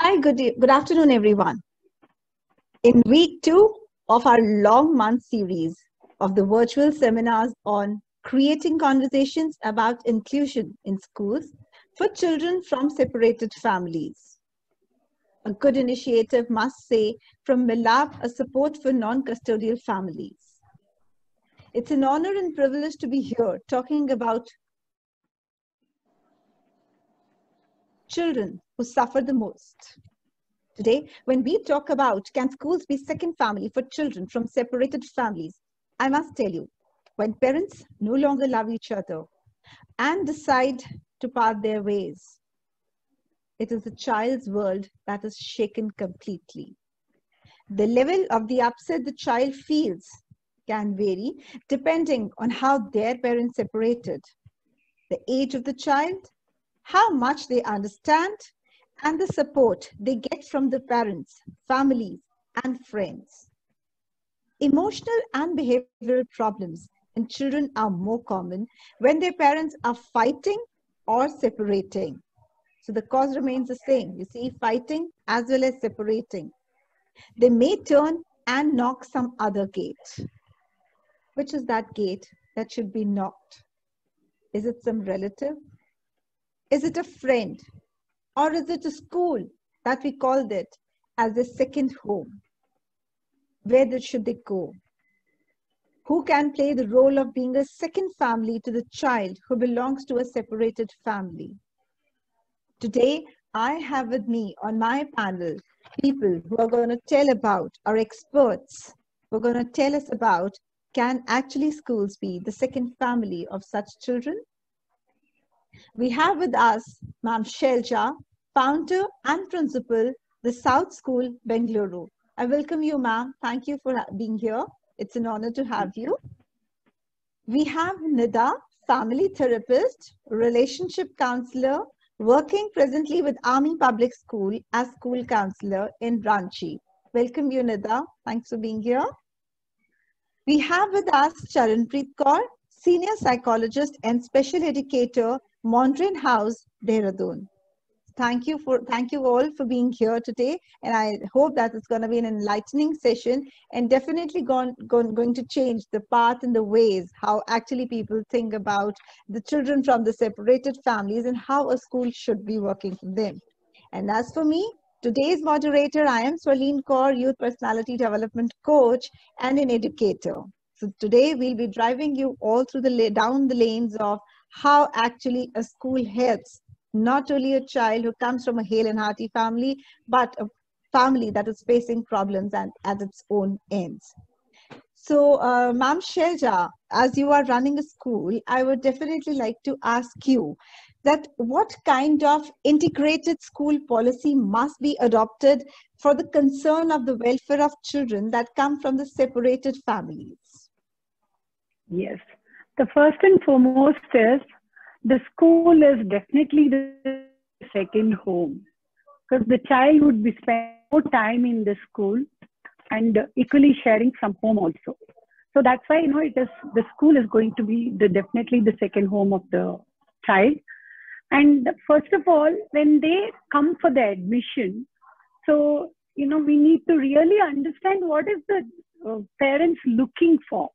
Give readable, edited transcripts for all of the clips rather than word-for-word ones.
Good afternoon, everyone. In week 2 of our long month series of the virtual seminars on creating conversations about inclusion in schools for children from separated families. A good initiative, must say, from Milab, a support for non-custodial families. It's an honor and privilege to be here talking about children who suffer the most. Today, when we talk about can schools be second family for children from separated families, I must tell you, when parents no longer love each other and decide to part their ways, it is the child's world that is shaken completely. The level of the upset the child feels can vary depending on how their parents separated, the age of the child, how much they understand, and the support they get from the parents, families, and friends. Emotional and behavioral problems in children are more common when their parents are fighting or separating. So the cause remains the same. You see, fighting as well as separating. They may turn and knock some other gate. Which is that gate that should be knocked? Is it some relative? Is it a friend? Or is it a school that we called it as a second home? Where should they go? Who can play the role of being a second family to the child who belongs to a separated family? Today, I have with me on my panel people who are going to tell about, our experts, who are going to tell us about, can actually schools be the second family of such children? We have with us Ma'am Shelja, founder and principal, the South School, Bengaluru. I welcome you, ma'am. Thank you for being here. It's an honor to have you. We have Nida, family therapist, relationship counselor, working presently with Army Public School as school counselor in Ranchi. Welcome you, Nida. Thanks for being here. We have with us Charanpreet Kaur, senior psychologist and special educator, Mondrian House, Dehradun. Thank you all for being here today, and I hope that it's going to be an enlightening session and definitely going to change the path and the ways how actually people think about the children from the separated families and how a school should be working for them. And as for me, today's moderator, I am Swaleen Kaur, youth personality development coach and an educator. So today we'll be driving you all through down the lanes of how actually a school helps not only a child who comes from a hale and hearty family, but a family that is facing problems and at its own ends. So, Ma'am Shelja, as you are running a school, I would definitely like to ask you that what kind of integrated school policy must be adopted for the concern of the welfare of children that come from the separated families? Yes. The first and foremost is the school is definitely the second home, because the child would be spending more time in the school and equally sharing some home also. So that's why, the school is going to be definitely the second home of the child. And first of all, when they come for the admission, so, we need to really understand what is the parents looking for.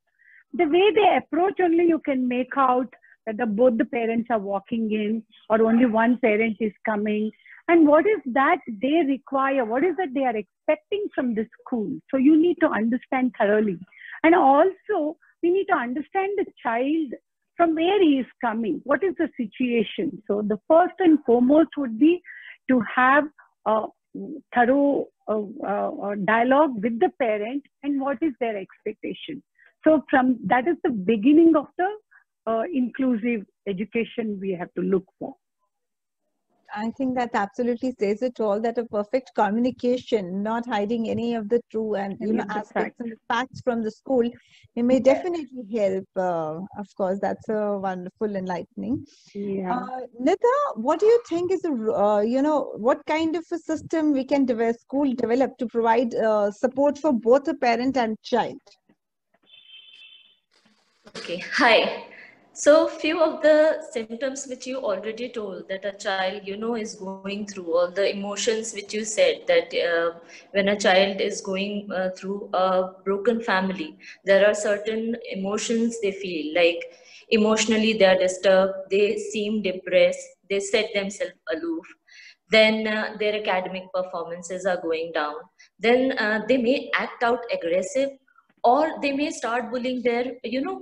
The way they approach, only you can make out that both the parents are walking in or only one parent is coming, and what is that they require, what is that they are expecting from the school. So you need to understand thoroughly. And also we need to understand the child from where he is coming, what is the situation. So the first and foremost would be to have a thorough dialogue with the parent and what is their expectation. So that is the beginning of the inclusive education we have to look for. I think that absolutely says it all, that a perfect communication, not hiding any of the true and aspects and the facts from the school, it may definitely help. Of course, that's a wonderful enlightening. Yeah. Nida, what do you think is what kind of a system we can school develop to provide support for both a parent and child? Okay, hi. So few of the symptoms which you already told, that a child, is going through, all the emotions which you said, that when a child is going through a broken family, there are certain emotions they feel, like emotionally they are disturbed, they seem depressed, they set themselves aloof, then their academic performances are going down, then they may act out aggressive, or they may start bullying their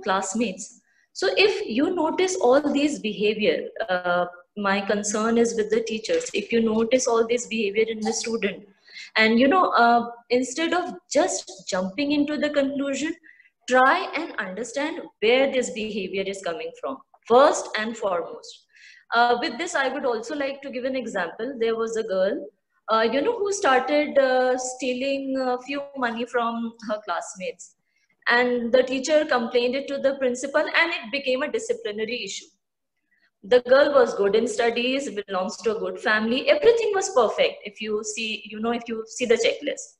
classmates. So if you notice all these behavior, my concern is with the teachers. If you notice all this behavior in the student, and instead of just jumping into the conclusion, try and understand where this behavior is coming from, first and foremost. With this, I would also like to give an example. There was a girl, who started stealing a few money from her classmates. And the teacher complained it to the principal, and it became a disciplinary issue. The girl was good in studies, belongs to a good family. Everything was perfect if you see, if you see the checklist.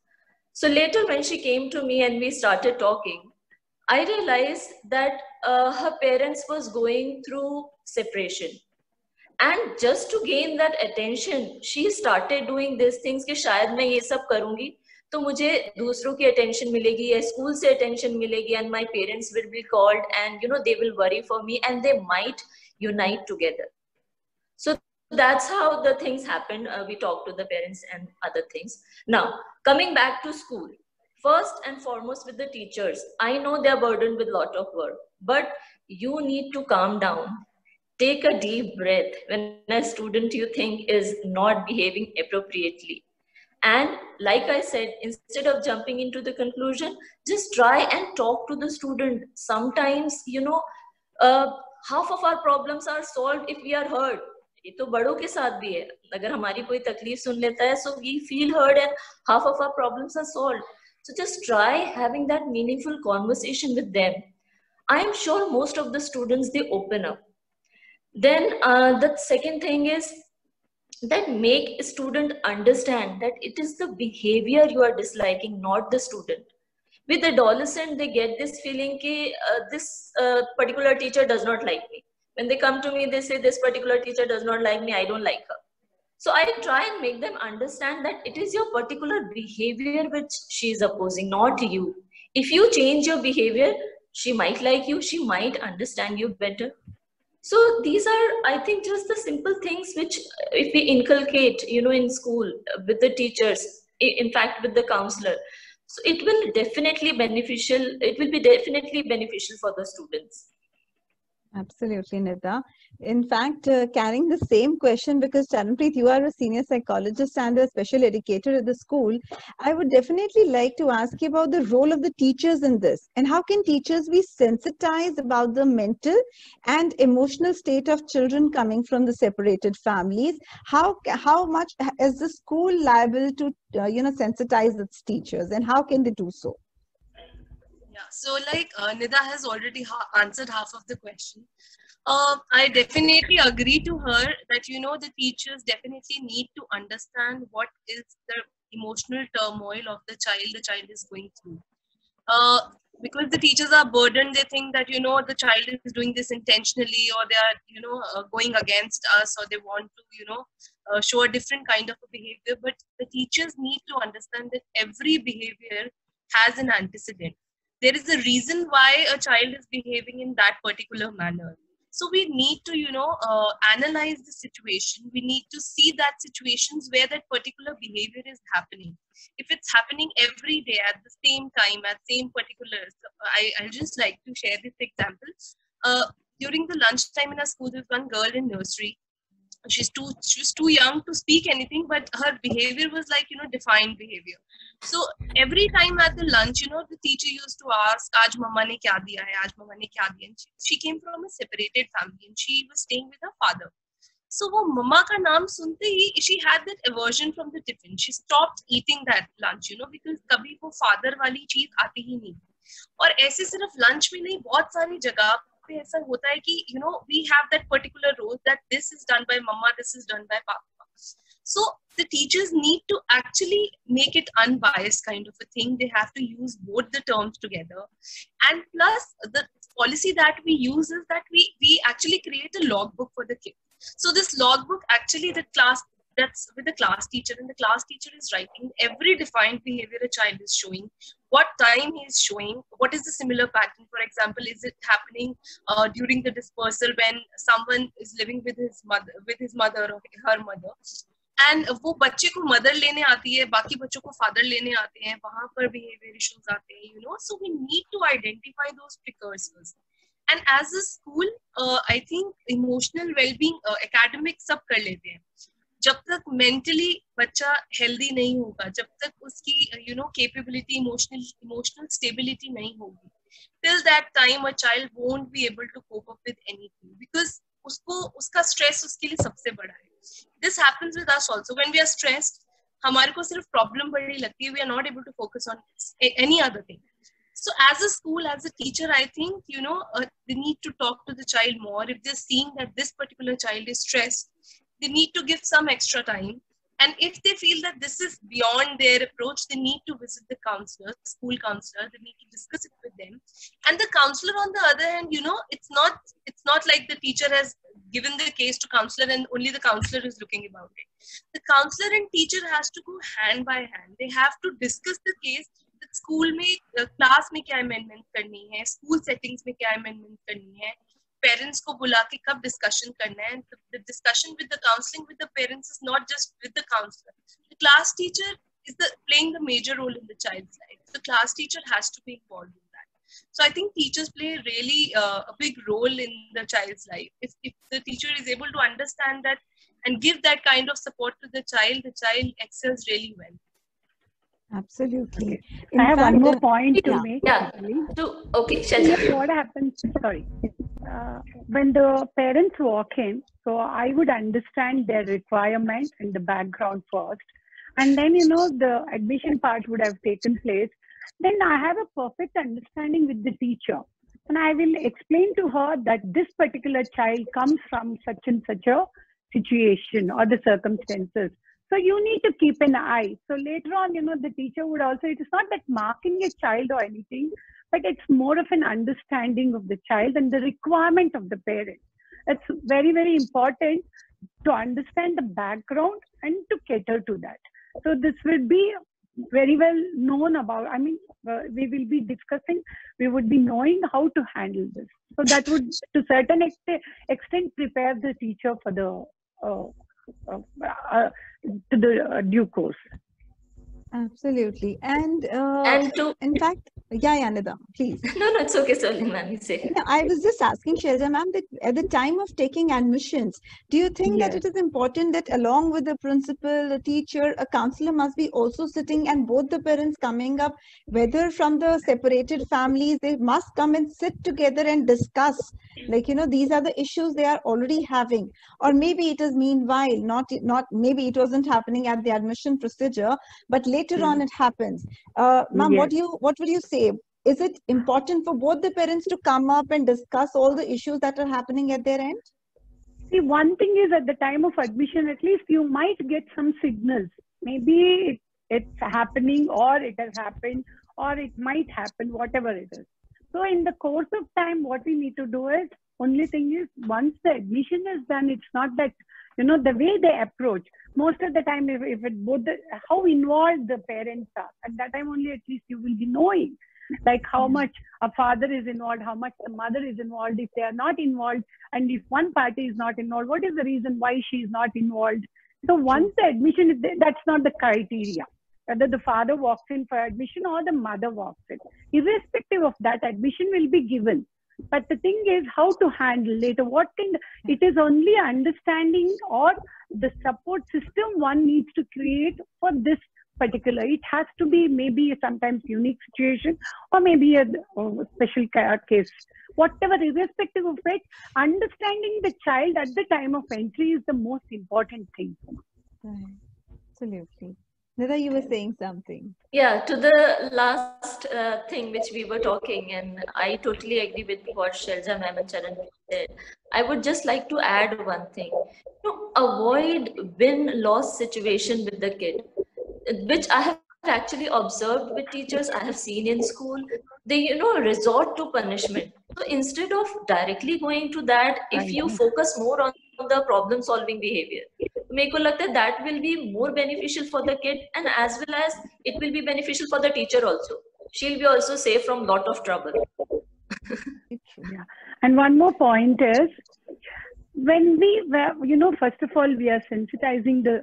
So later when she came to me and we started talking, I realized that her parents was going through separation. And just to gain that attention, she started doing these things कि शायद मैं ये सब करूँगी तो मुझे दूसरों की attention मिलेगी या school से attention मिलेगी, and my parents will be called, and they will worry for me and they might unite together. So that's how the things happen. We talk to the parents and other things. Now, coming back to school, first and foremost with the teachers, I know they're burdened with a lot of work, but you need to calm down. Take a deep breath when a student you think is not behaving appropriately. And like I said, instead of jumping into the conclusion, just try and talk to the student. Sometimes, half of our problems are solved if we are heard. ये तो बड़ों के साथ भी है. अगर हमारी कोई तकलीफ सुन लेता है, so we feel heard and half of our problems are solved. So just try having that meaningful conversation with them. I am sure most of the students, they open up. Then the second thing is that make a student understand that it is the behavior you are disliking, not the student. With adolescent, they get this feeling that this particular teacher does not like me. When they come to me, they say this particular teacher does not like me, I don't like her. So I try and make them understand that it is your particular behavior which she is opposing, not you. If you change your behavior, she might like you, she might understand you better. So these are, I think, just the simple things which if we inculcate, in school with the teachers, in fact, with the counselor, so it will definitely beneficial. It will be definitely beneficial for the students. Absolutely, Nida. In fact, carrying the same question, because Charanpreet, you are a senior psychologist and a special educator at the school, I would definitely like to ask you about the role of the teachers in this. And how can teachers be sensitized about the mental and emotional state of children coming from the separated families? How much is the school liable to, sensitize its teachers, and how can they do so? So like Nida has already answered half of the question. I definitely agree to her that, the teachers definitely need to understand what is the emotional turmoil of the child is going through. Because the teachers are burdened, they think that, the child is doing this intentionally, or they are, going against us, or they want to, show a different kind of a behavior. But the teachers need to understand that every behavior has an antecedent. There is a reason why a child is behaving in that particular manner. So we need to, analyze the situation. We need to see that situations where that particular behavior is happening. If it's happening every day at the same time, at same particulars, I'll just like to share this example. During the lunchtime in our school, there's one girl in nursery. She's too young to speak anything, but her behavior was like, defined behavior. So every time at the lunch, the teacher used to ask, "Aaj mama ne kya diya hai? Aaj mama ne kya diya?" She came from a separated family and she was staying with her father. So wo mama ka naam sunte hi, she had that aversion from the tiffin. She stopped eating that lunch, because kabhi wo father wali cheez aati hi nahi. और ऐसे सिर्फ lunch में नहीं, बहुत सारी जगह पे ऐसा होता है कि we have that particular role that this is done by mama, this is done by papa. So the teachers need to actually make it unbiased kind of a thing. They have to use both the terms together, and plus policy that we use is that we actually create a logbook for the kid. So this logbook actually that's with the class teacher, and the class teacher is writing every defined behavior a child is showing, what time he is showing, what is the similar pattern. For example, is it happening during the dispersal when someone is living with his mother or her mother, and वो बच्चे को mother लेने आती है, बाकी बच्चों को father लेने आते हैं, वहां पर बिहेवियर इश्यूज आते हैं, you know. So we need to identify those precursors. And as a school I think emotional wellbeing academic सब कर लेते हैं. जब तक मेंटली बच्चा हेल्दी नहीं होगा, जब तक उसकी you know capability, emotional stability नहीं होगी, till that time a child won't be able to cope up with anything, because उसको उसका स्ट्रेस उसके लिए सबसे बड़ा है. This happens with us also. When we are stressed, हमारे को सिर्फ प्रॉब्लम बड़ी लगती है. We are not able to focus on any other thing. So as a school, as a teacher, I think, you know, they need to talk to the child more. If they're seeing that this particular child is stressed, they need to give some extra time. And if they feel that this is beyond their approach, they need to visit the counselor, school counselor. They need to discuss it with them. And the counselor, on the other hand, you know, it's not like the teacher has given the case to counselor and only the counselor is looking about it. The counselor and teacher has to go hand by hand. They have to discuss the case. School में, class में क्या amendment करनी है, school settings में क्या amendment करनी है, parents को बुला के कब डिस्कशन करना है. The discussion with the counseling with the parents is not just with the counselor. The class teacher is playing the major role in the child's life. The class teacher has to be involved in that. So I think teachers play really a big role in the child's life. If the teacher is able to understand that and give that kind of support to the child excels really well. Absolutely. I have one more point to make. Yeah. Okay, Shailja. What happens? Sorry. When the parents walk in, so I would understand their requirement and the background first, and then, you know, the admission part would have taken place. Then I have a perfect understanding with the teacher, and I will explain to her that this particular child comes from such and such a situation or the circumstances. So you need to keep an eye. So later on, you know, the teacher would also, it is not that marking a child or anything, but it's more of an understanding of the child and the requirement of the parent. It's very, very important to understand the background and to cater to that. So this will be very well known about, I mean, we will be discussing, we would be knowing how to handle this. So that would to certain extent prepare the teacher for the to the due course. Absolutely. And to in fact, yeah, Nida, please. No, it's okay, Solim, ma'am, you say. No, I was just asking Shailja ma'am that at the time of taking admissions, do you think that it is important that along with the principal, the teacher, a counselor must be also sitting, and both the parents coming up, whether from the separated families, they must come and sit together and discuss, like, you know, these are the issues they are already having, or maybe it is meanwhile, not maybe it wasn't happening at the admission procedure, but later on it happens. Ma'am, what would you say? Is it important for both the parents to come up and discuss all the issues that are happening at their end? See, one thing is, at the time of admission, at least you might get some signals. Maybe it's happening, or it has happened, or it might happen, whatever it is. So in the course of time, what we need to do is, only thing is, once the admission is done, it's not that, you know, the way they approach. Most of the time, if it both how involved the parents are, at that time only at least you will be knowing, like how much a father is involved, how much the mother is involved. If they are not involved, and if one party is not involved, what is the reason why she is not involved? So once the admission is there, that's not the criteria, whether the father walks in for admission or the mother walks in. Irrespective of that, admission will be given. But the thing is how to handle later. What kind? It is only understanding or the support system one needs to create for this particular. It has to be maybe sometimes unique situation, or maybe a special case. Whatever, irrespective of it, understanding the child at the time of entry is the most important thing. Absolutely. Nida, you were saying something. Yeah, to the last thing which we were talking, and I totally agree with what Shailja ma'am and Charan said. I would just like to add one thing. To avoid win-loss situation with the kid, which I have actually observed with teachers, I have seen in school. They, you know, resort to punishment. So instead of directly going to that, if you focus more on the problem solving behavior, मेरे को लगता है that will be more beneficial for the kid, and as well as it will be beneficial for the teacher also. She'll be also safe from lot of trouble. Yeah. And one more point is, when we, you know, first of all, we are sensitizing the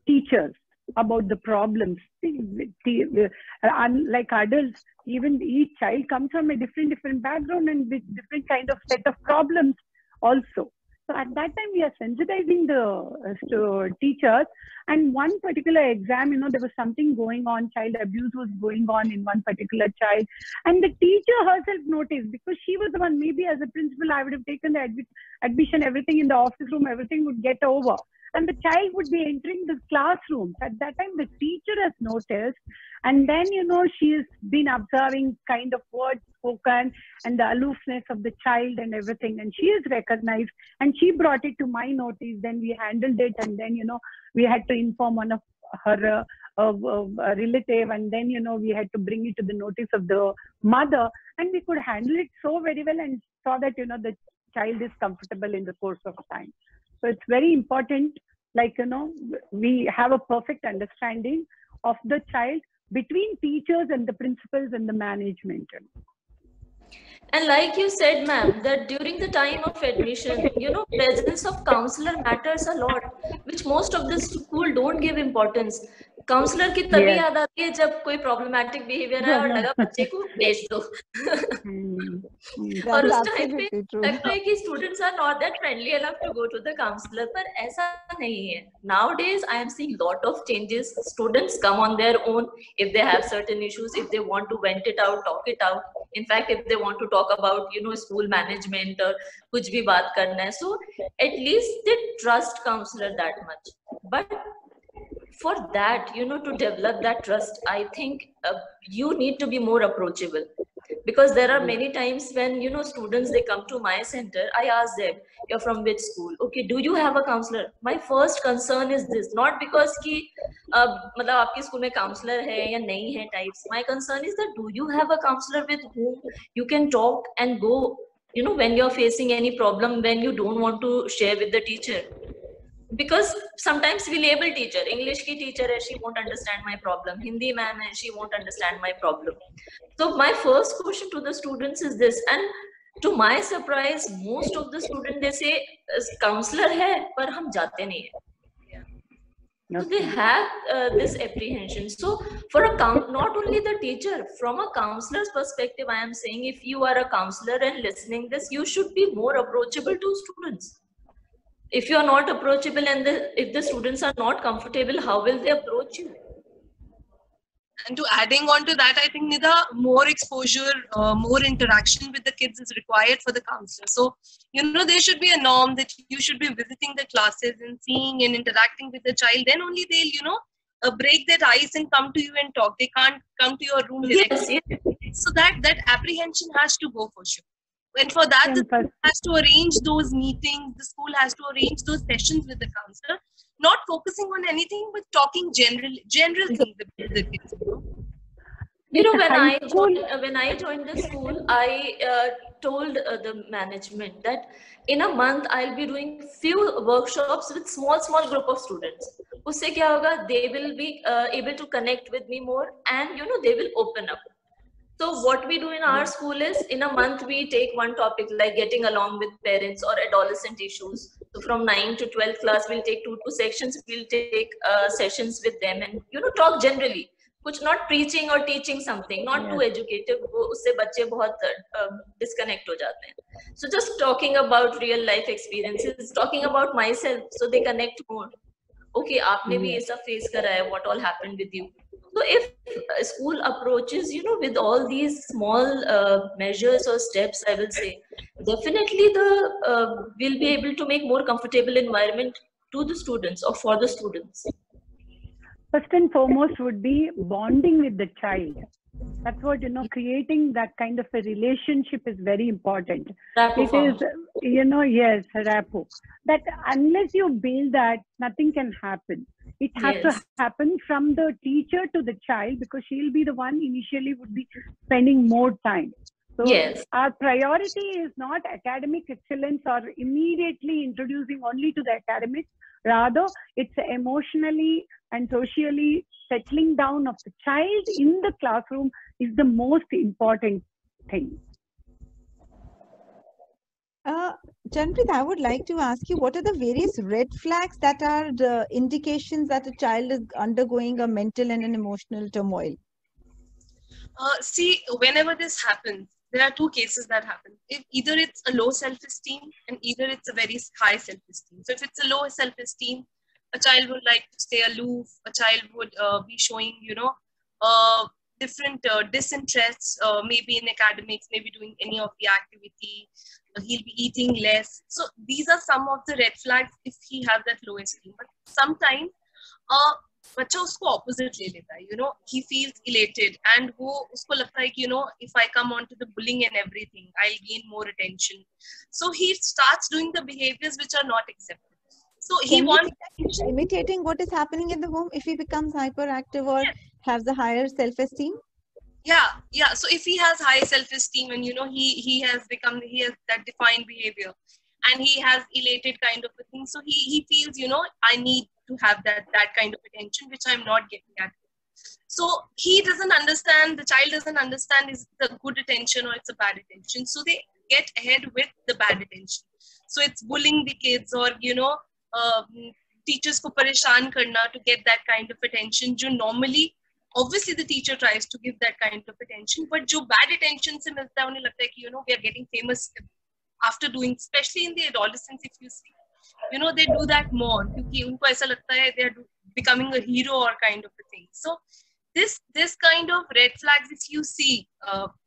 teachers about the problems. Unlike adults, even each child comes from a different background and with different kind of set of problems also. So at that time, we are sensitizing the teachers. And one particular exam, you know, there was something going on, child abuse was going on in one particular child. And the teacher herself noticed, because she was the one, maybe as a principal, I would have taken the admission, everything in the office room, everything would get over. And the child would be entering the classroom. At that time, the teacher has noticed. And then, you know, she has been observing kind of words spoken and the aloofness of the child and everything. And she is recognized and she brought it to my notice. Then we handled it. And then, you know, we had to inform one of her relative. And then, you know, we had to bring it to the notice of the mother. And we could handle it so very well and saw that, you know, the child is comfortable in the course of time. So it's very important, like, you know, we have a perfect understanding of the child between teachers and the principals and the management. And like you said, ma'am, that during the time of admission, you know, presence of counselor matters a lot, which most of the school don't give importance. Counsellor की तभी याद आती है जब कोई problematic behaviour है और लगा बच्चे को भेज दो और उस टाइम पे लगता है कि students are not that friendly enough to go to the counsellor, पर ऐसा नहीं है. Nowadays I am seeing lot of changes. Students come on their own if they have certain issues, if they want to vent it out, talk it out. In fact, if they want to talk about, you know, school management or कुछ भी बात करना है, so at least they trust counselor that much. But for that, you know, to develop that trust, I think you need to be more approachable, because there are many times when, you know, students, they come to my center, I ask them, you're from which school? Okay, do you have a counselor? My first concern is this, not because ki matlab aapki school mein counselor hai ya nahi hai types. My concern is that, do you have a counselor with whom you can talk and go, you know, when you're facing any problem, when you don't want to share with the teacher? Because sometimes we label teacher, English ki teacher hai, she won't understand my problem, Hindi ma'am hai, she won't understand my problem. So my first question to the students is this, and to my surprise, most of the students, they say counselor hai par hum jate nahi hai. So they have this apprehension. So for a not only the teacher, from a counselor's perspective, I am saying, if you are a counselor and listening this, you should be more approachable to students. If you are not approachable and if the students are not comfortable, how will they approach you? And to adding on to that, I think, Nidha, more exposure, more interaction with the kids is required for the counselor. So, you know, there should be a norm that you should be visiting the classes and seeing and interacting with the child. Then only they'll, you know, break their ice and come to you and talk. They can't come to your room directly. Yes. So that apprehension has to go for sure. And for that, the school has to arrange those meetings, the school has to arrange those sessions with the counselor, not focusing on anything, but talking general things with the kids. You know, when I joined the school, I told the management that in a month, I'll be doing few workshops with small group of students. Usse kya hoga? They will be able to connect with me more, and, you know, they will open up. So what we do in our school is, in a month, we take one topic like getting along with parents or adolescent issues. So from 9 to 12th class, we'll take two sections. We'll take sessions with them and, you know, talk generally. Kuch not preaching or teaching something, not too educative. Usse bacche bahut disconnect ho jate hain. So just talking about real life experiences, talking about myself, so they connect more. Okay, aapne bhi aisa face kara hai. What all happened with you? So if a school approaches, you know, with all these small measures or steps, I will say, definitely we'll be able to make more comfortable environment to the students or for the students. First and foremost would be bonding with the child. That's what, you know, creating that kind of a relationship is very important. It is, you know, yes, rapport. That unless you build that, nothing can happen. It has to happen from the teacher to the child, because she'll be the one initially would be spending more time. So Yes. our priority is not academic excellence or immediately introducing only to the academics. Rather, it's emotionally and socially settling down of the child in the classroom is the most important thing. Janpreet, I would like to ask you, what are the various red flags that are the indications that a child is undergoing a mental and an emotional turmoil? See, whenever this happens, there are two cases that happen. If either it's a low self-esteem and either it's a very high self-esteem. So if it's a low self-esteem, a child would like to stay aloof. A child would be showing, different disinterests, maybe in academics, maybe doing any of the activity. He'll be eating less. So these are some of the red flags if he have that low esteem. But sometimes बच्चा उसको opposite ले लेता है, he feels elated and वो उसको लगता है कि if I come on to the bullying and everything, I'll gain more attention. So he starts doing the behaviors which are not accepted. So he wants imitating what is happening in the home if he becomes hyperactive or has a higher self-esteem. Yeah. So if he has high self-esteem and he has that defined behavior and he has elated kind of a thing, so he feels I need to have that kind of attention which I'm not getting at. So he doesn't understand, the child doesn't understand is it a good attention or it's a bad attention. So they get ahead with the bad attention. So it's bullying the kids or teachers ko pareshan karna to get that kind of attention. Jo normally, obviously the teacher tries to give that kind of attention, but jo bad attention se milta hai, unhe lagta hai ki we are getting famous after doing, especially in the adolescence, if you see, they do that more क्योंकि उनको ऐसा लगता है they are becoming a hero or kind of a thing. So this kind of red flags, if you see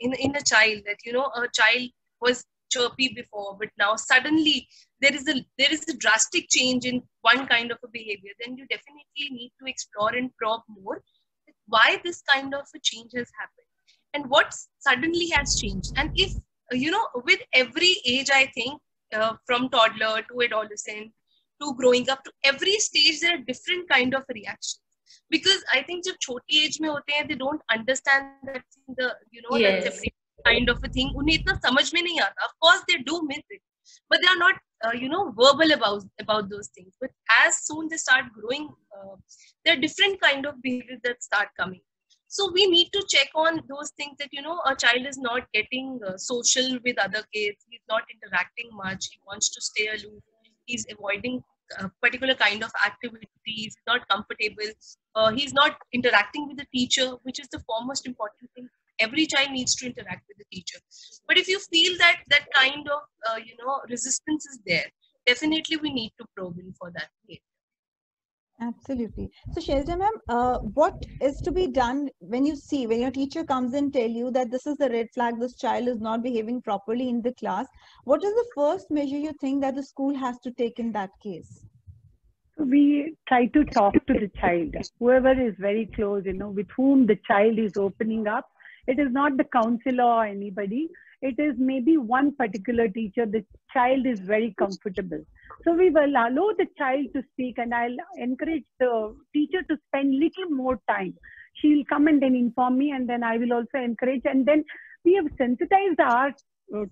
in a child, that a child was chirpy before, but now suddenly there is a drastic change in one kind of a behavior, then you definitely need to explore and probe more why this kind of a change has happened and what suddenly has changed. And if with every age, I think from toddler to adolescent to growing up to every stage, there are different kind of reactions. Because I think जब छोटी age में होते हैं, they don't understand that Yes. that's every kind of a thing. उन्हें इतना समझ में नहीं आता. Of course, they do miss it, but they are not verbal about those things. But as soon they start growing, there are different kind of behaviors that start coming. So we need to check on those things that, a child is not getting social with other kids. He's not interacting much. He wants to stay aloof. He's avoiding a particular kind of activities. He's not comfortable. He's not interacting with the teacher, which is the foremost important thing. Every child needs to interact with the teacher. But if you feel that kind of, resistance is there, definitely we need to probe in for that behavior. Absolutely. So Shailja ma'am, what is to be done when your teacher comes and tell you that this is the red flag, this child is not behaving properly in the class? What is the first measure you think that the school has to take in that case? We try to talk to the child, whoever is very close, with whom the child is opening up. It is not the counselor or anybody. It is maybe one particular teacher. The child is very comfortable. So we will allow the child to speak, and I'll encourage the teacher to spend little more time. She'll come and then inform me, and then I will also encourage. And then we have sensitized our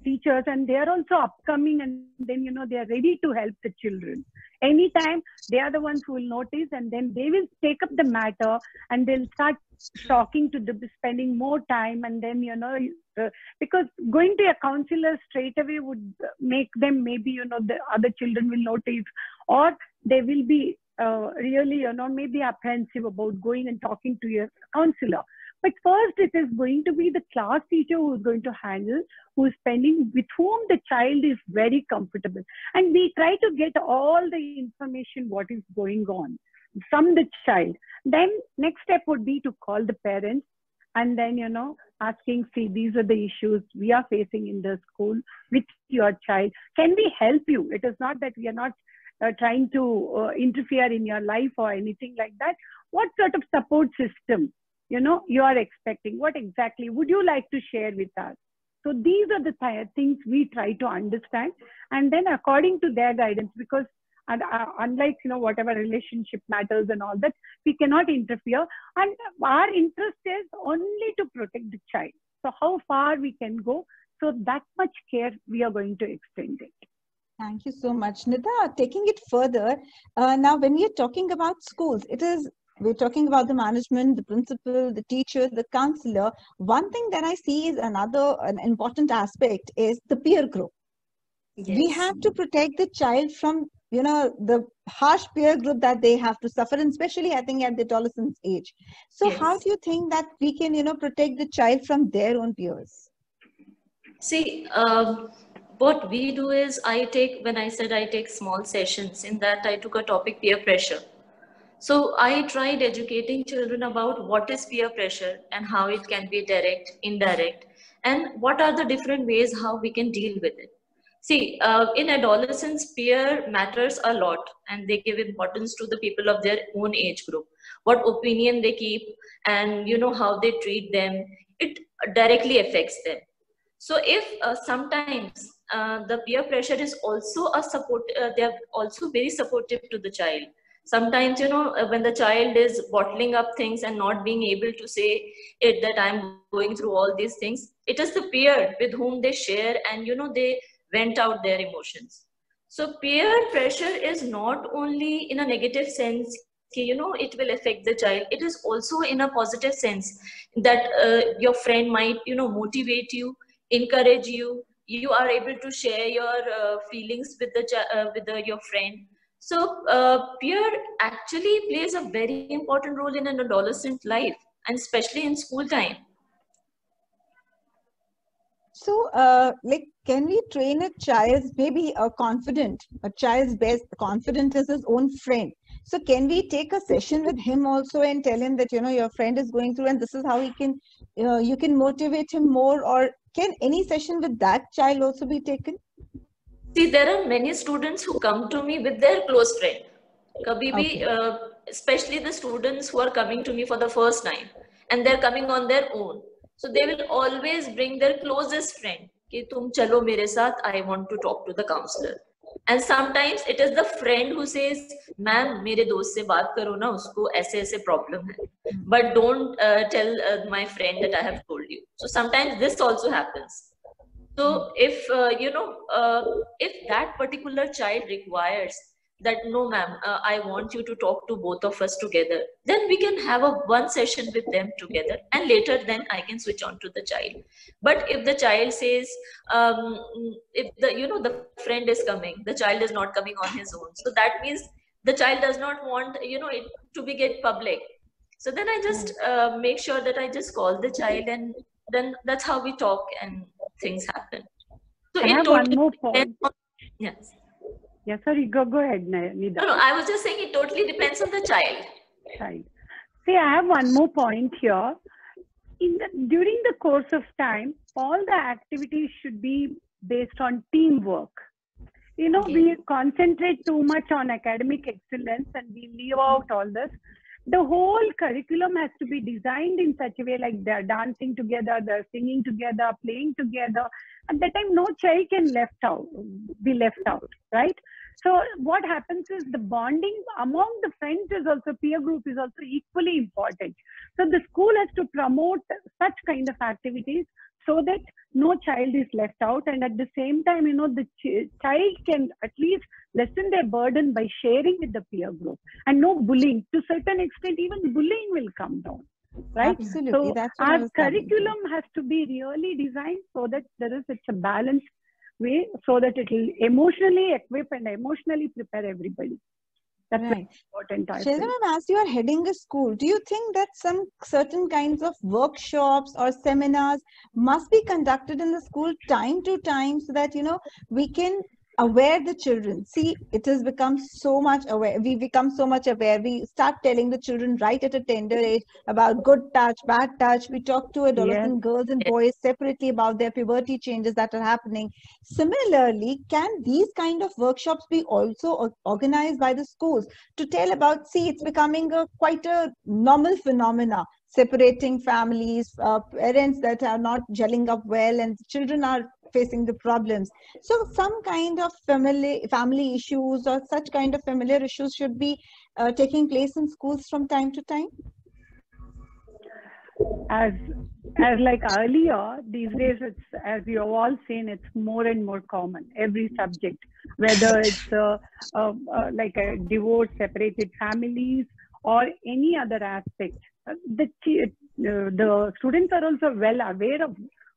teachers, and they are also upcoming, and then they are ready to help the children. Anytime they are the ones who will notice, and then they will take up the matter, and they'll start talking to them, spending more time, and then because going to a counselor straight away would make them maybe the other children will notice, or they will be really maybe apprehensive about going and talking to a counselor. But first, it is going to be the class teacher who is going to handle, who is spending, with whom the child is very comfortable. And we try to get all the information what is going on from the child. Then next step would be to call the parents and then, asking, see, these are the issues we are facing in the school with your child. Can we help you? It is not that we are not trying to interfere in your life or anything like that. What sort of support system you are expecting? What exactly would you like to share with us? So these are the things we try to understand, and then according to their guidance, because unlike whatever relationship matters and all that, we cannot interfere, and our interest is only to protect the child. So how far we can go, So that much care we are going to extend it. Thank you so much, Nida. Taking it further, now when we are talking about schools, we're talking about the management, the principal, the teacher, the counselor. One thing that I see is an important aspect is the peer group. We Yes. have to protect the child from, the harsh peer group that they have to suffer, and especially I think at the adolescence age. So how Yes. do you think that we can, protect the child from their own peers? See, what we do is when I said I take small sessions, in that I took a topic peer pressure. So I tried educating children about what is peer pressure and how it can be direct, indirect, and what are the different ways how we can deal with it. See, in adolescence, peer matters a lot, and they give importance to the people of their own age group. What opinion they keep, and how they treat them, it directly affects them. So if sometimes the peer pressure is also a support, they are also very supportive to the child. Sometimes, when the child is bottling up things and not being able to say it, that I'm going through all these things, it is the peer with whom they share, and, they vent out their emotions. So peer pressure is not only in a negative sense, it will affect the child. It is also in a positive sense that your friend might, motivate you, encourage you. You are able to share your feelings with your friend. So peer actually plays a very important role in an adolescent life, and especially in school time. So, can we train a child, maybe a child's best confident is his own friend. So can we take a session with him also and tell him that, your friend is going through and this is how he can, you can motivate him more, or can any session with that child also be taken? See, there are many students who come to me with their close friend. Kabhi bhi, especially the students who are coming to me for the first time, and they're coming on their own. So they will always bring their closest friend. Ki tum chalo mere saath, I want to talk to the counselor. And sometimes it is the friend who says, "Ma'am, mere dost se baat karo na, usko aise problem hai. But don't tell my friend that I have told you." So sometimes this also happens. So if if that particular child requires that, "No, ma'am, I want you to talk to both of us together," then we can have one session with them together, and later then I can switch on to the child. But if the child says, if the friend is coming, the child is not coming on his own, so that means the child does not want it to be get public. So then I just make sure that I just call the child, and then that's how we talk and things happen. So I have one more point. Yes. Yeah, sorry, go ahead, Nida. No, I was just saying it totally depends on the child. Right. See, I have one more point here. During the course of time, all the activities should be based on teamwork. We concentrate too much on academic excellence and we leave out all this. The whole curriculum has to be designed in such a way, like they're dancing together, they're singing together, playing together. At that time, no child can be left out, right? So what happens is the bonding among the friends is also, peer group is also equally important. So the school has to promote such kind of activities so that no child is left out. And at the same time, the child can at least lessen their burden by sharing with the peer group, and no bullying. To a certain extent, even bullying will come down, right? Absolutely. So that's our curriculum has to be really designed so that there is such a balanced way, so that it will emotionally equip and emotionally prepare everybody. That's right. Important. Shailja ma'am, as you are heading a school, do you think that some certain kinds of workshops or seminars must be conducted in the school time to time, so that we can aware the children? See, it has become so much aware. We become so much aware. We start telling the children right at a tender age about good touch, bad touch. We talk to adolescent girls and boys separately about their puberty changes that are happening. Similarly, can these kind of workshops be also organized by the schools to tell about, see, it's becoming quite a normal phenomena, separating families, parents that are not gelling up well, and children are facing the problems. So some kind of family issues or such kind of familiar issues should be taking place in schools from time to time? As as like earlier, these days, it's, as you have all seen, it's more and more common. Every subject, whether it's like a divorce, separated families, or any other aspect, the students are also well aware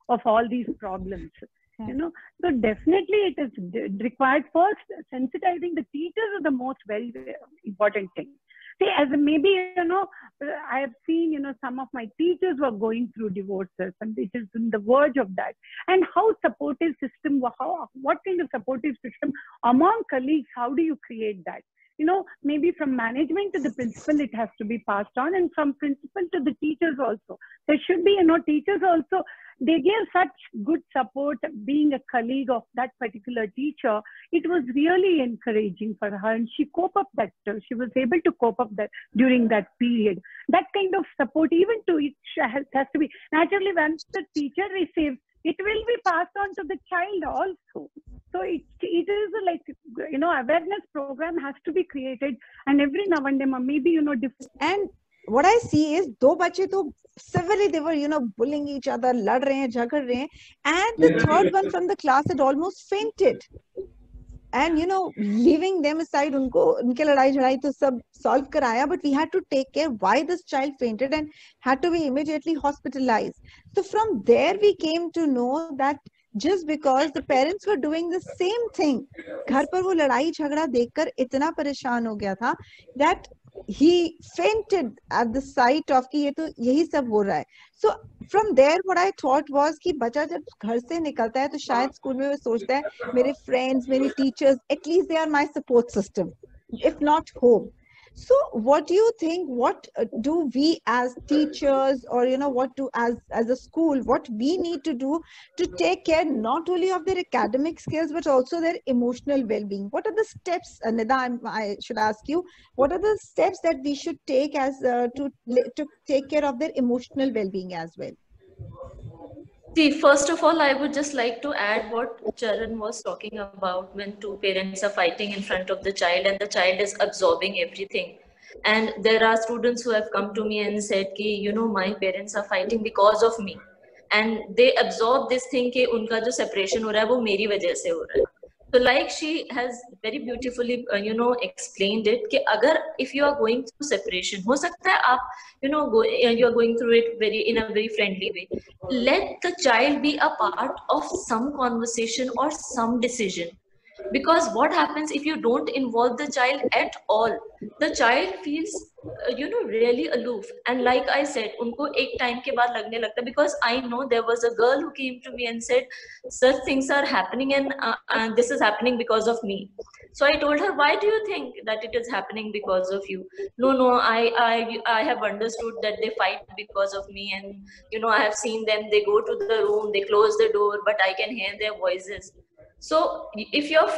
of all these problems. You know, so definitely it is required. First, sensitizing the teachers is the most very important thing. See, as maybe, you know, I have seen, you know, some of my teachers were going through divorces, and it is in the verge of that. And how supportive system, what kind of supportive system among colleagues, how do you create that? You know, maybe from management to the principal, it has to be passed on, and from principal to the teachers also. There should be, you know, teachers also, they gave such good support. Being a colleague of that particular teacher, it was really encouraging for her, and she coped up that, she was able to cope up that during that period. That kind of support, even to it has to be, naturally once the teacher receives, it will be passed on to the child also. So it is a, like, you know, awareness program has to be created, and every now and then, maybe, you know, different. And what I see is, दो बच्चे तो severely they were, you know, bullying each other, लड़ रहे हैं, झगड़ रहे हैं, and the third one from the class had almost fainted. And, you know, leaving them aside, उनके लड़ाई झड़ाई तो सब solve कराया, but we had to take care why this child fainted and had to be immediately hospitalized. So from there we came to know that just because the parents were doing the same thing, घर पर वो लड़ाई झगड़ा देखकर इतना परेशान हो गया था that he fainted at the sight of कि ये तो यही सब हो रहा है. So from there what I thought was कि बच्चा जब घर से निकलता है तो शायद स्कूल में वो सोचता है मेरे friends, मेरे teachers, at least they are my support system, if not home. So what do you think, what do we as teachers, or, you know, what do as a school, what we need to do to take care not only of their academic skills but also their emotional well-being? What are the steps, Nida, I should ask you, what are the steps that we should take as to take care of their emotional well-being as well? See, first of all, I would just like to add what Charan was talking about when two parents are fighting in front of the child and the child is absorbing everything. And there are students who have come to me and said, ki, you know, my parents are fighting because of me. And they absorb this thing कि उनका जो separation हो रहा है वो मेरी वजह से हो रहा है. So like she has very beautifully, you know, explained it कि अगर if you are going through separation, हो सकता है आप, you know, you are going through it in a very friendly way. Let the child be a part of some conversation or some decision. Because what happens if you don't involve the child at all, the child feels, you know, really aloof. And like I said, unko ek time ke baad lagne lagta, because I know there was a girl who came to me and said, such things are happening and this is happening because of me. So I told her, why do you think that it is happening because of you? No, I have understood that they fight because of me, and, you know, I have seen them, they go to the room, they close the door, but I can hear their voices. So if you're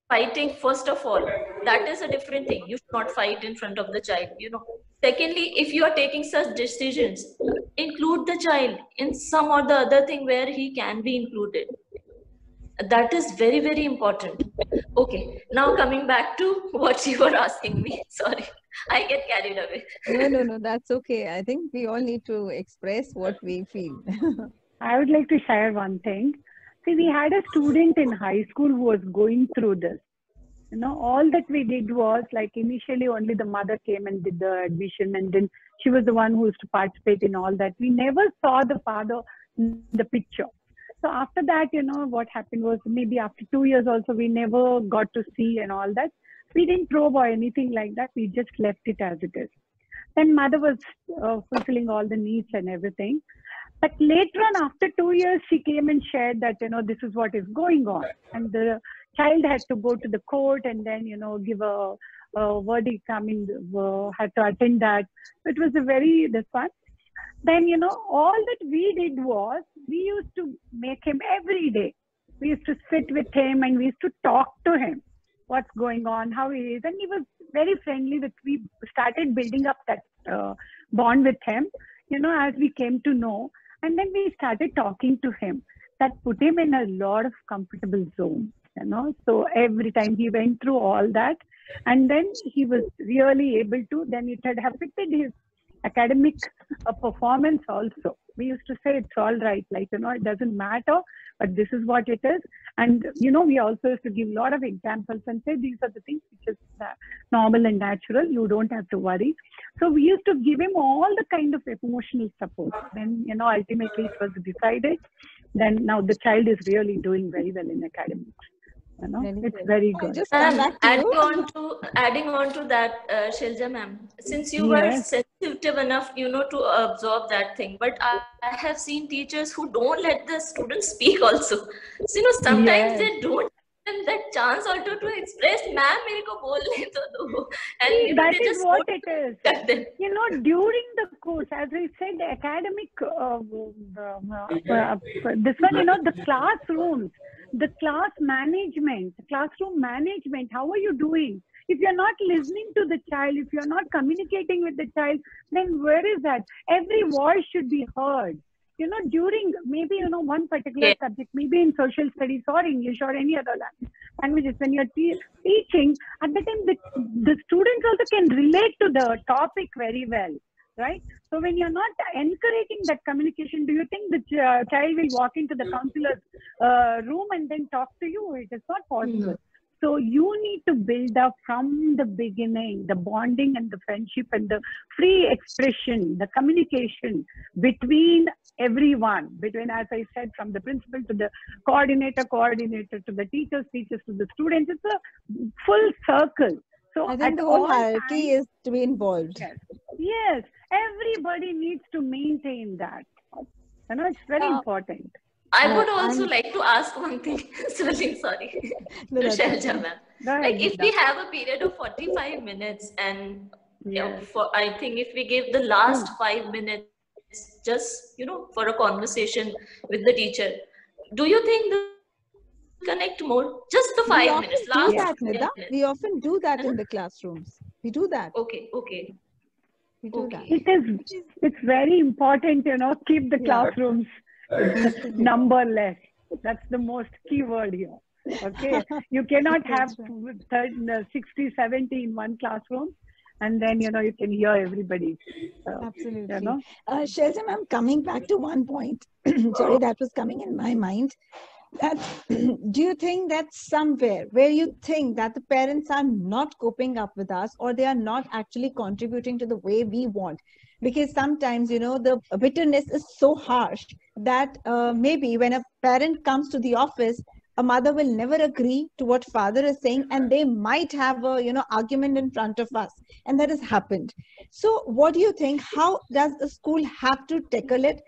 fighting, first of all, that is a different thing. You should not fight in front of the child, you know. Secondly, if you are taking such decisions, include the child in some or the other thing where he can be included. That is very, very important. Okay, now coming back to what you were asking me. Sorry, I get carried away. No, that's okay. I think we all need to express what we feel. I would like to share one thing. See, we had a student in high school who was going through this. You know, all that we did was, like, initially only the mother came and did the admission, and then she was the one who used to participate in all that. We never saw the father in the picture. So after that, you know, what happened was, maybe after 2 years also, we never got to see and all that. We didn't probe or anything like that. We just left it as it is. Then mother was fulfilling all the needs and everything. But later on, after 2 years, she came and shared that, you know, this is what is going on. And the child had to go to the court and then, you know, give a verdict. I mean, had to attend that. It was a very, this one. Then, you know, all that we did was, we used to make him every day. We used to sit with him and we used to talk to him. What's going on, how he is. And he was very friendly. That we started building up that bond with him, you know, as we came to know. And then we started talking to him. That put him in a lot of comfortable zone, you know. So every time he went through all that, and then he was really able to, then it had affected his academic performance also. We used to say it's all right, like, it doesn't matter, but this is what it is. And, we also used to give a lot of examples and say, these are the things which is normal and natural. You don't have to worry. So we used to give him all the kind of emotional support. Then, ultimately it was decided. Then now the child is really doing very well in academics. It's very good. Just come back to adding on to that, Shailja ma'am, since you were sensitive enough, to absorb that thing, but I have seen teachers who don't let the students speak also. So, sometimes they don't give them that chance also to express, ma'am, mere ko bolne to do. And that is what it is. During the course, as I said, the academic, this one, the classrooms, the classroom management, how are you doing? If you're not listening to the child, if you're not communicating with the child, then where is that? Every voice should be heard. During maybe, one particular subject, maybe in social studies or English or any other languages, when you're teaching, at the time, the students also can relate to the topic very well, right? So when you're not encouraging that communication, do you think the child will walk into the counselor's room and then talk to you? It is not possible. So you need to build up from the beginning, the bonding and the friendship and the free expression, the communication between everyone, as I said, from the principal to the coordinator to the teachers to the students. It's a full circle. So I think the whole hierarchy is to be involved. Yes, everybody needs to maintain that. It's very important. I would also like to ask one thing. Sorry. Shailja ma'am. Like if we have a period of 45 minutes and I think if we give the last 5 minutes just, for a conversation with the teacher, do you think the connect more? Just the 5 minutes. We often do that in the classrooms. We do that. Okay. We do that. It's very important, keep the classrooms numberless. That's the most key word here. Okay. You cannot have 60, 70 in one classroom. And then, you can hear everybody. Absolutely. Shailja ma'am, coming back to one point, sorry, that was coming in my mind. That do you think that somewhere where you think that the parents are not coping up with us, or they are not actually contributing to the way we want? Because sometimes, the bitterness is so harsh that maybe when a parent comes to the office, a mother will never agree to what father is saying, and they might have a argument in front of us, and that has happened. So what do you think? How does the school have to tackle it?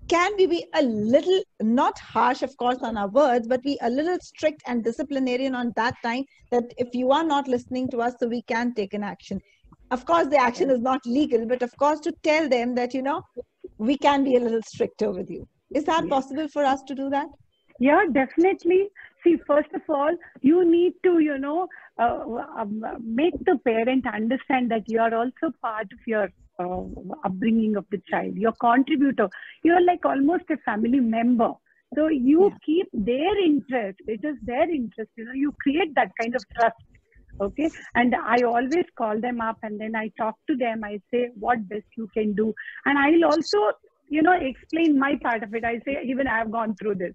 Can we be a little, not harsh, of course, on our words, but be a little strict and disciplinarian on that time, that if you are not listening to us, so we can take an action? Of course, the action is not legal, but of course, to tell them that, we can be a little stricter with you. Is that possible for us to do that? Yeah, definitely. See, first of all, you need to, make the parent understand that you are also part of your upbringing of the child, your contributor. You are like almost a family member. So you keep their interest. It is their interest. You create that kind of trust. Okay. And I always call them up and then I talk to them. I say what best you can do. And I'll also, explain my part of it. I say, even I have gone through this.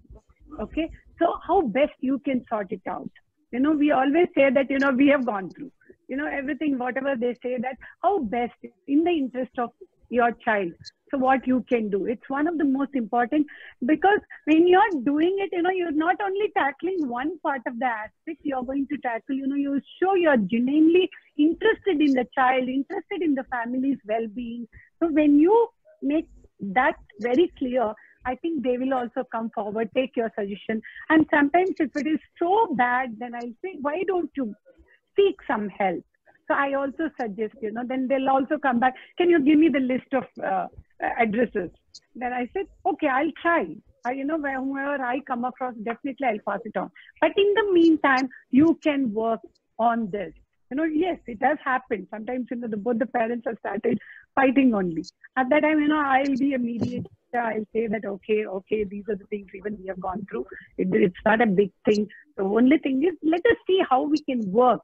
Okay. So how best you can sort it out. We always say that, we have gone through, everything, whatever they say, that how best in the interest of your child. So what you can do. It's one of the most important, because when you're doing it, you're not only tackling one part of the aspect, you're going to tackle, you show you're genuinely interested in the child, interested in the family's well-being. So when you make that very clear, I think they will also come forward, take your suggestion. And sometimes if it is so bad, then I'll say, why don't you seek some help? So I also suggest, then they'll also come back. Can you give me the list of addresses? Then I said, okay, I'll try. Whoever I come across, definitely I'll pass it on. But in the meantime, you can work on this. Yes, it does happen. Sometimes, both the parents have started fighting only. At that time, I'll be a mediator. I'll say that, okay, these are the things even we have gone through. It's not a big thing. The only thing is, let us see how we can work,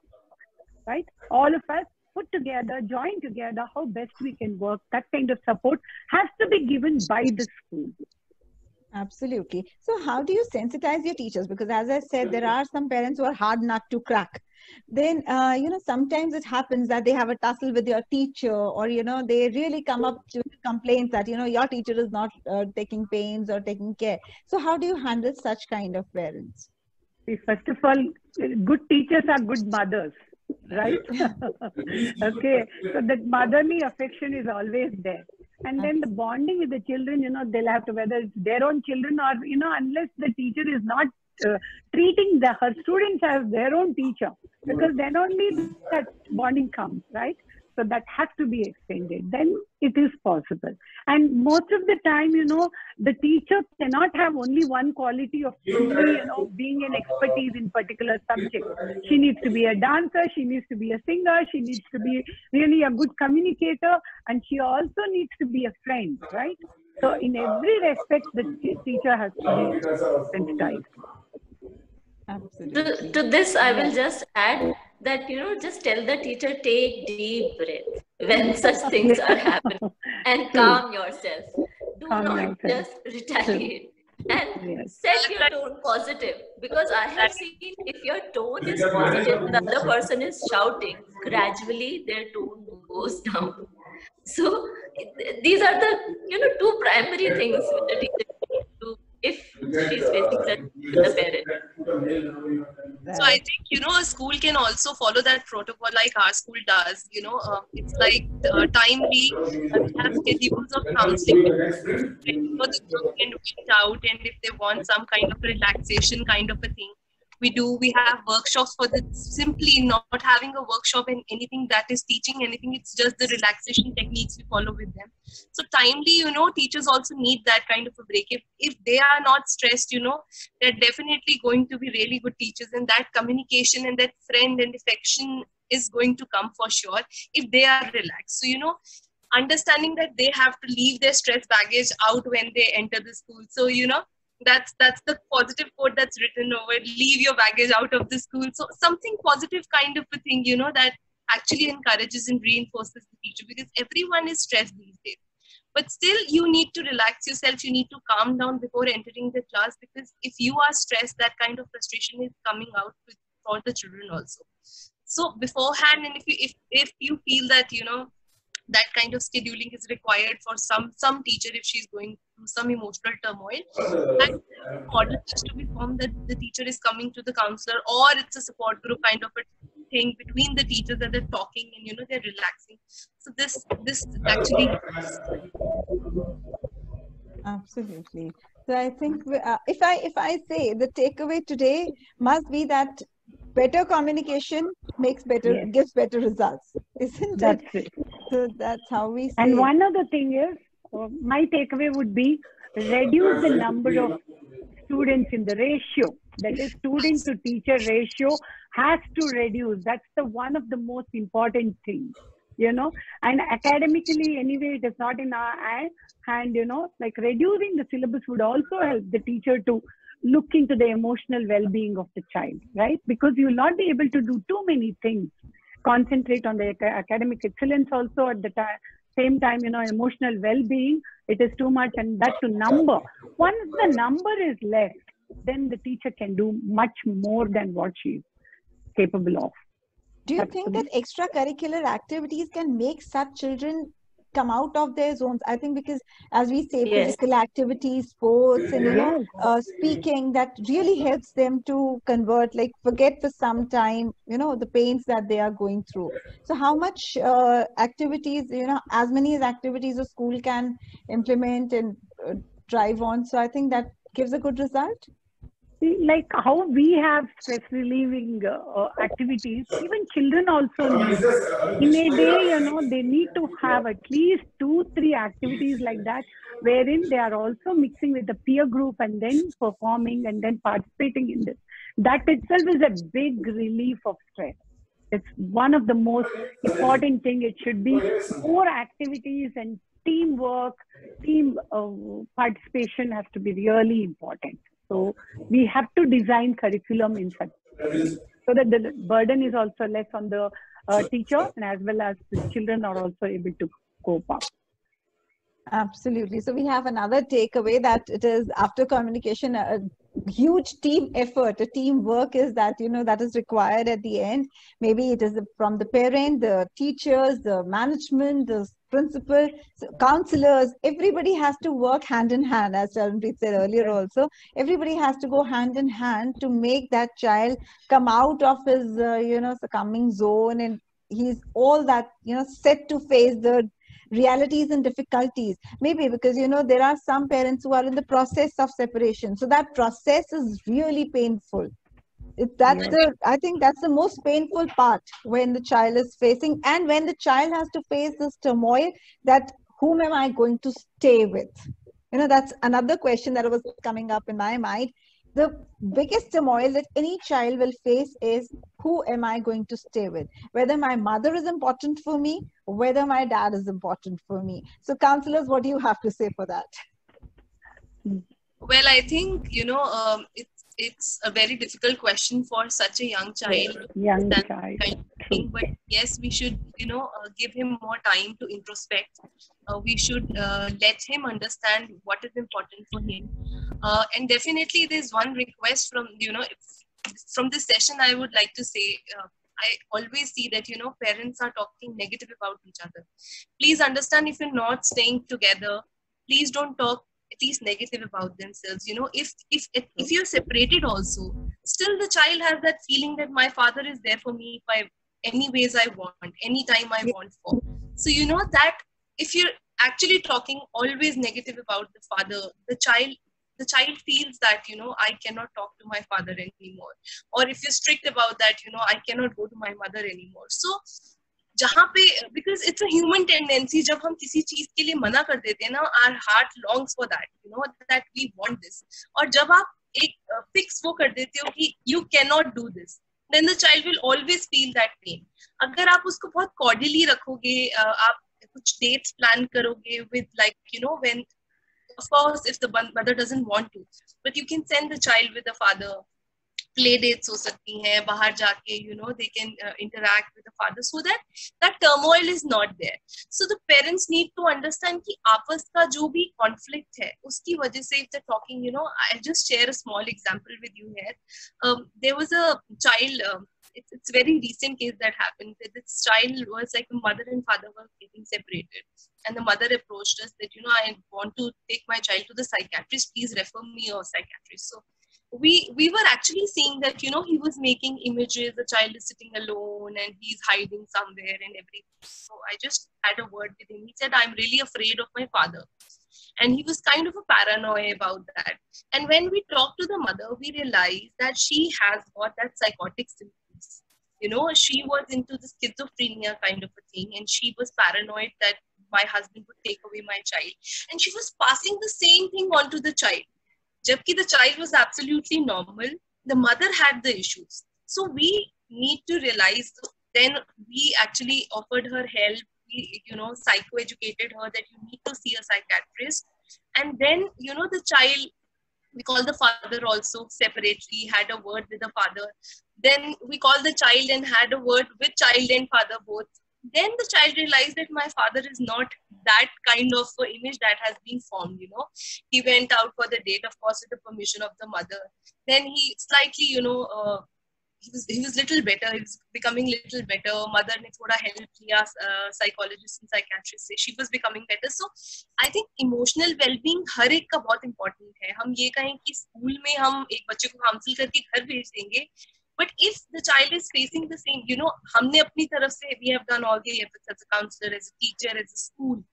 right? All of us put together, join together, how best we can work. That kind of support has to be given by the school. Absolutely. So how do you sensitize your teachers? Because as I said, there are some parents who are hard nut to crack. Then, sometimes it happens that they have a tussle with your teacher, or, they really come up with complaints that, your teacher is not taking pains or taking care. So how do you handle such kind of parents? See, first of all, good teachers are good mothers, right? Okay. So that motherly affection is always there. And then the bonding with the children, they'll have to, whether it's their own children or, unless the teacher is not treating her students as their own teacher, because then only that bonding comes, right? So that has to be extended. Then it is possible. And most of the time, the teacher cannot have only one quality of truly, being an expertise in particular subject. She needs to be a dancer. She needs to be a singer. She needs to be really a good communicator. And she also needs to be a friend, right? So in every respect, the teacher has to be sensitized. Absolutely. To this, I will just add that, just tell the teacher, take deep breath when such things are happening, and calm yourself. Do not just retaliate. And set your tone positive, because I have seen if your tone is positive and the other person is shouting, gradually their tone goes down. So these are the two primary things with the teacher do if she's facing such with the parent. So I think, a school can also follow that protocol like our school does. It's like timely. We have schedules of counseling for the group and went out, and if they want some kind of relaxation kind of a thing, we have workshops for the simply not having a workshop in anything that is teaching anything. It's just the relaxation techniques we follow with them. So timely, teachers also need that kind of a break. If they are not stressed, they're definitely going to be really good teachers, and that communication and that friend and affection is going to come for sure if they are relaxed. So, understanding that they have to leave their stress baggage out when they enter the school. So, that's the positive quote that's written over, leave your baggage out of the school. So something positive kind of a thing, that actually encourages and reinforces the teacher, because everyone is stressed these days. But still, you need to relax yourself. You need to calm down before entering the class, because if you are stressed, that kind of frustration is coming out for the children also. So beforehand, and if you feel that, that kind of scheduling is required for some teacher if she's going through some emotional turmoil, that model has to be formed, that the teacher is coming to the counselor, or it's a support group kind of a thing between the teachers, that they're talking and they're relaxing. So this actually absolutely. So I think if I say the takeaway today must be that better communication gives better results, isn't That's it? it. So that's how we say. And one other thing is, my takeaway would be reduce the number of students in the ratio. That is, student to teacher ratio has to reduce. That's one of the most important things, And academically, anyway, it is not in our hand, like reducing the syllabus would also help the teacher to look into the emotional well-being of the child, right? Because you will not be able to do too many things. Concentrate on the academic excellence also at the same time, emotional well-being, it is too much, and that to number. Once the number is left, then the teacher can do much more than what she is capable of. Do you think that extracurricular activities can make such children come out of their zones? I think because, as we say, physical activities, sports, and speaking, that really helps them to convert, like forget for some time, the pains that they are going through. So how much activities, as many as activities a school can implement and drive on. So I think that gives a good result. Like how we have stress relieving activities, even children also need. In a day, they need to have at least 2-3 activities like that, wherein they are also mixing with the peer group and then performing and then participating in this. That itself is a big relief of stress. It's one of the most important thing. It should be more activities, and teamwork, team participation has to be really important. So we have to design curriculum in such ways so that the burden is also less on the teacher and as well as the children are also able to cope up. Absolutely. So we have another takeaway that it is after communication, a huge team effort, a teamwork is that, that is required at the end. Maybe it is from the parent, the teachers, the management, the principal, so counselors, everybody has to work hand in hand, as Charanpreet said earlier also. Everybody has to go hand in hand to make that child come out of his, succumbing zone, and he's all that, set to face the realities and difficulties. Maybe because there are some parents who are in the process of separation, so that process is really painful. I think that's the most painful part, when the child is facing, and when the child has to face this turmoil, that whom am I going to stay with? That's another question that was coming up in my mind. The biggest turmoil that any child will face is, who am I going to stay with? Whether my mother is important for me, whether my dad is important for me. So counselors, what do you have to say for that? Well, I think, it's a very difficult question for such a young child. But yes, we should, give him more time to introspect. We should let him understand what is important for him. And definitely there's one request from, from this session, I would like to say, I always see that, parents are talking negative about each other. Please understand, if you're not staying together, please don't talk at least negative about themselves. If you're separated also, still the child has that feeling that my father is there for me any ways I want, anytime I want for. So that if you're actually talking always negative about the father, the child feels that, I cannot talk to my father anymore. Or if you're strict about that, I cannot go to my mother anymore. So because it's a human tendency, जब हम किसी चीज के लिए मना कर देते हैं ना, our heart longs for that, that we want this. और जब आप एक fix वो कर देते हो कि you cannot do this, then the child will always feel that pain. अगर आप उसको बहुत cordially रखोगे, आप कुछ dates plan करोगे with when, of course, if the mother doesn't want to, but you can send the child with the father. Play dates हो सकती हैं, बाहर जाके, they can interact with the father, so that turmoil is not there. So the parents need to understand कि आपस का जो भी conflict है, उसकी वजह से if they're talking, I'll just share a small example with you here. There was a child, it's very recent case that happened. This child was like, the mother and father were getting separated. And the mother approached us that, I want to take my child to the psychiatrist, please refer me a psychiatrist. So we were actually seeing that, he was making images, the child is sitting alone and he's hiding somewhere and everything. So I just had a word with him. He said, I'm really afraid of my father. And he was kind of a paranoia about that. And when we talked to the mother, we realized that she has got that psychotic symptoms. She was into the schizophrenia kind of a thing, and she was paranoid that my husband would take away my child. And she was passing the same thing on to the child. Jabki the child was absolutely normal, the mother had the issues. So we need to realize, then we actually offered her help. We, psychoeducated her that you need to see a psychiatrist. And then, the child, we called the father also separately, had a word with the father. Then we called the child and had a word with child and father both. Then the child realized that my father is not that kind of image that has been formed, He went out for the date, of course, with the permission of the mother. Then he slightly, he was little better. He was becoming little better. Mother ने थोड़ा help लिया, psychologist and psychiatrist से. She was becoming better. So I think emotional well-being हर एक का बहुत important है. हम ये कहें कि स्कूल में हम एक बच्चे को काउंसिल करके घर भेज देंगे. But if the child is facing the same, हमने अपनी तरफ से, we have done all the efforts as a counselor, as a teacher, as a school.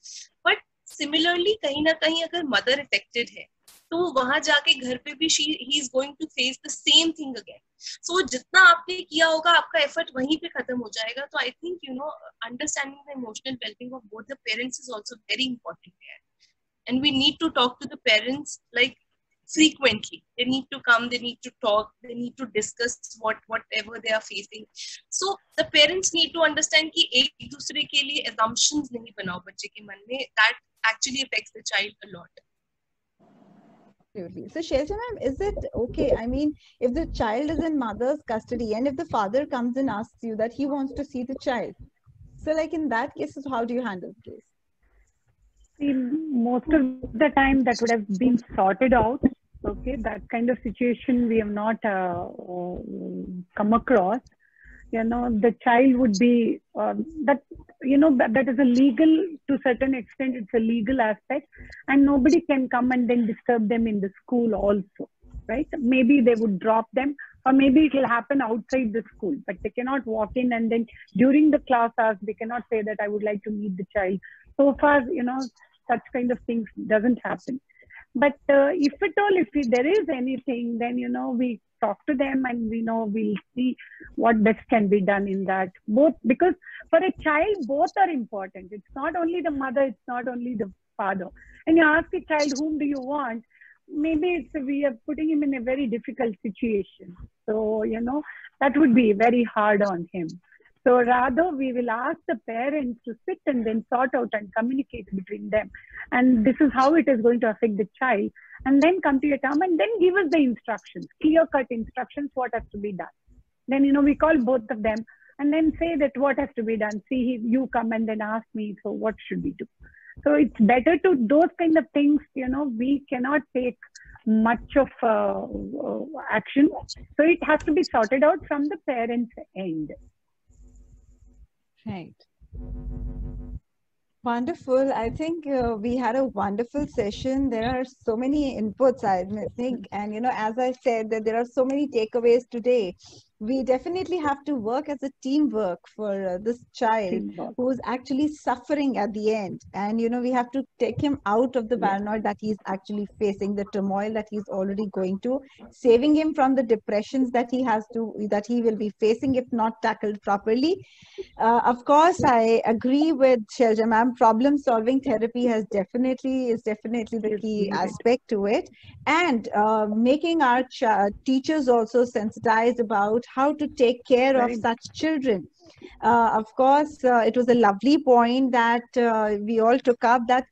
But similarly, कहीं ना कहीं अगर mother affected है, तो वहां जाके घर पे भी he is going to face the same thing again. So जितना आपने किया होगा, आपका effort वहीं पे खत्म हो जाएगा. So I think, understanding the emotional well-being of both the parents is also very important here. And we need to talk to the parents like frequently. They need to come, they need to talk, they need to discuss whatever they are facing. So the parents need to understand कि एक दूसरे के लिए assumptions नहीं बनाओ बच्चे के मन में. That actually affects the child a lot. Absolutely. So, Shelja ma'am, is it okay? I mean, if the child is in mother's custody and if the father comes and asks you that he wants to see the child, so like in that case, how do you handle the case? See, most of the time that would have been sorted out. Okay, that kind of situation we have not come across. You know, the child would be that, you know, that is a legal, to certain extent it's a legal aspect, and nobody can come and then disturb them in the school also, right? Maybe they would drop them, or maybe it will happen outside the school, but they cannot walk in and then during the class hours they cannot say that I would like to meet the child. So far, you know, such kind of things doesn't happen. But if at all, if there is anything, then, you know, we talk to them and we know we'll see what best can be done in that. Both, because for a child, both are important. It's not only the mother, it's not only the father. And you ask a child, whom do you want? Maybe we are putting him in a very difficult situation. So, you know, that would be very hard on him. So rather, we will ask the parents to sit and then sort out and communicate between them. And this is how it is going to affect the child. And then come to your term and then give us the instructions, clear-cut instructions, what has to be done. Then, you know, we call both of them and then say that what has to be done. See, you come and then ask me, so what should we do? So it's better to those kind of things, you know, we cannot take much of action. So it has to be sorted out from the parents' end. Right. Wonderful. I think we had a wonderful session. There are so many inputs, I think. And, you know, as I said, that there are so many takeaways today. We definitely have to work as a teamwork for this child who's actually suffering at the end. And, you know, we have to take him out of the paranoia that he's actually facing, the turmoil that he's already going to, saving him from the depressions that he will be facing if not tackled properly. Of course, I agree with Shelja ma'am. Problem solving therapy is definitely the key aspect to it, and making our teachers also sensitized about how to take care of such children. Of course, it was a lovely point that we all took up, that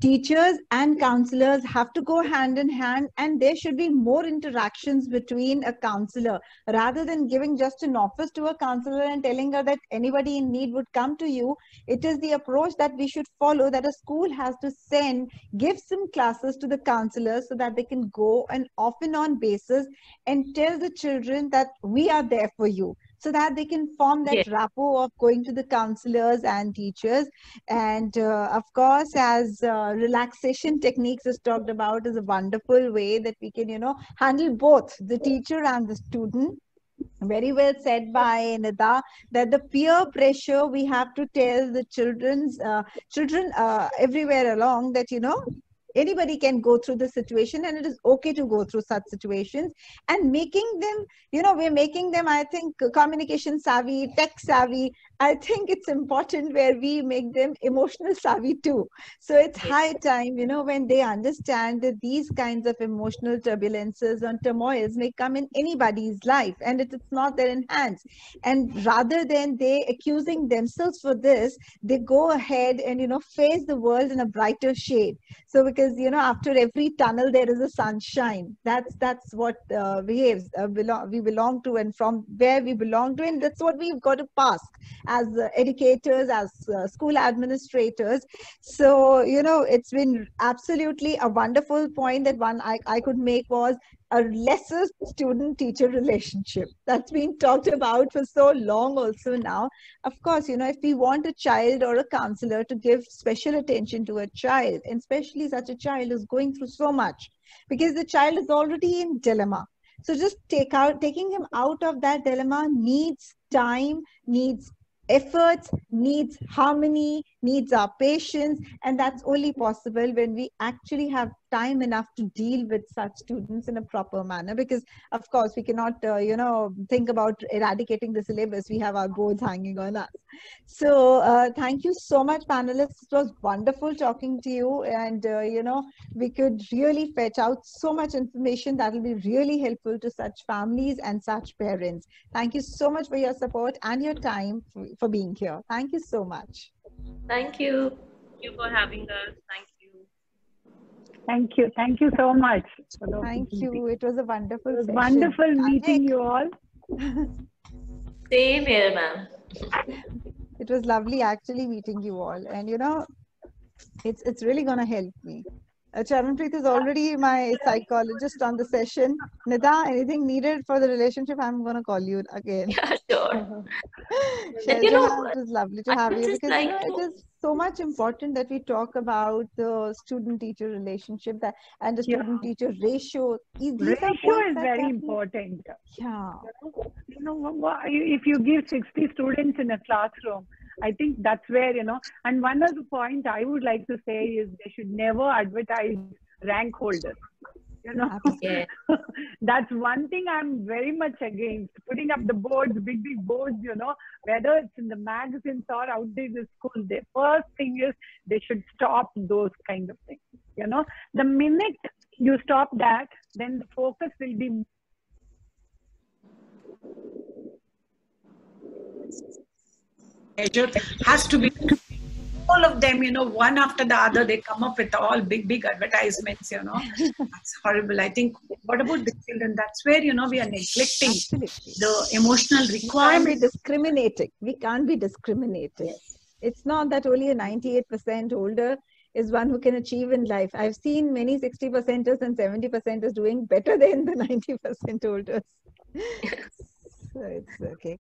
teachers and counselors have to go hand in hand, and there should be more interactions between a counselor rather than giving just an office to a counselor and telling her that anybody in need would come to you. It is the approach that we should follow, that a school has to give some classes to the counselors so that they can go an off and on basis and tell the children that we are there for you, so that they can form that rapport of going to the counselors and teachers. And of course, as relaxation techniques is talked about, is a wonderful way that we can, you know, handle both the teacher and the student. Very well said by Nida, that the peer pressure, we have to tell the children everywhere along that, you know, anybody can go through the situation and it is okay to go through such situations, and making them, you know, we're making them, I think, communication savvy, tech savvy. I think it's important where we make them emotional savvy too. So it's high time, you know, when they understand that these kinds of emotional turbulences and turmoils may come in anybody's life and it's not there in hands. And rather than they accusing themselves for this, they go ahead and, you know, face the world in a brighter shade. So because, you know, after every tunnel there is a sunshine. That's what we belong to, and from where we belong to, and that's what we've got to pass as educators, as school administrators. So, you know, it's been absolutely a wonderful point that I could make was a lesser student-teacher relationship that's been talked about for so long also now. Of course, you know, if we want a child or a counselor to give special attention to a child, and especially such a child who's going through so much, because the child is already in dilemma. So just taking him out of that dilemma needs time, needs efforts, needs harmony, needs our patience, and that's only possible when we actually have time enough to deal with such students in a proper manner. Because of course we cannot you know, think about eradicating the syllabus. We have our boards hanging on us. So thank you so much, panelists. It was wonderful talking to you, and you know, we could really fetch out so much information that will be really helpful to such families and such parents. Thank you so much for your support and your time for being here. Thank you so much. Thank you. Thank you for having us. Thank you. Thank you. Thank you so much. For the Thank opportunity. you. It was a wonderful It was session. wonderful meeting you all. Same here, ma'am. It was lovely actually meeting you all. And you know, it's really going to help me. Charanpreet is already my psychologist on the session. Nida, anything needed for the relationship, I'm going to call you again. Yeah, sure. And you Shailja, know, it was lovely to I have would you just because, you like know, it to, is so much important that we talk about the student-teacher relationship that, and the Yeah. student-teacher ratio. These are Ratio points is that very definitely- important. Yeah. You know, if you give 60 students in a classroom, I think that's where, you know, and one of the points I would like to say is they should never advertise rank holders. You know, yeah, that's one thing I'm very much against. Putting up the boards, big boards, you know, whether it's in the magazines or out there in the school, the first thing is they should stop those kind of things. You know, the minute you stop that, then the focus will be measure has to be all of them, you know, one after the other. They come up with all big advertisements, you know. That's horrible. I think, what about the children? That's where, you know, we are neglecting Absolutely. the emotional We can't be requirements. discriminating. We can't be discriminating. It's not that only a 98% older is one who can achieve in life. I've seen many 60%ers and 70%ers doing better than the 90% olders. So it's okay.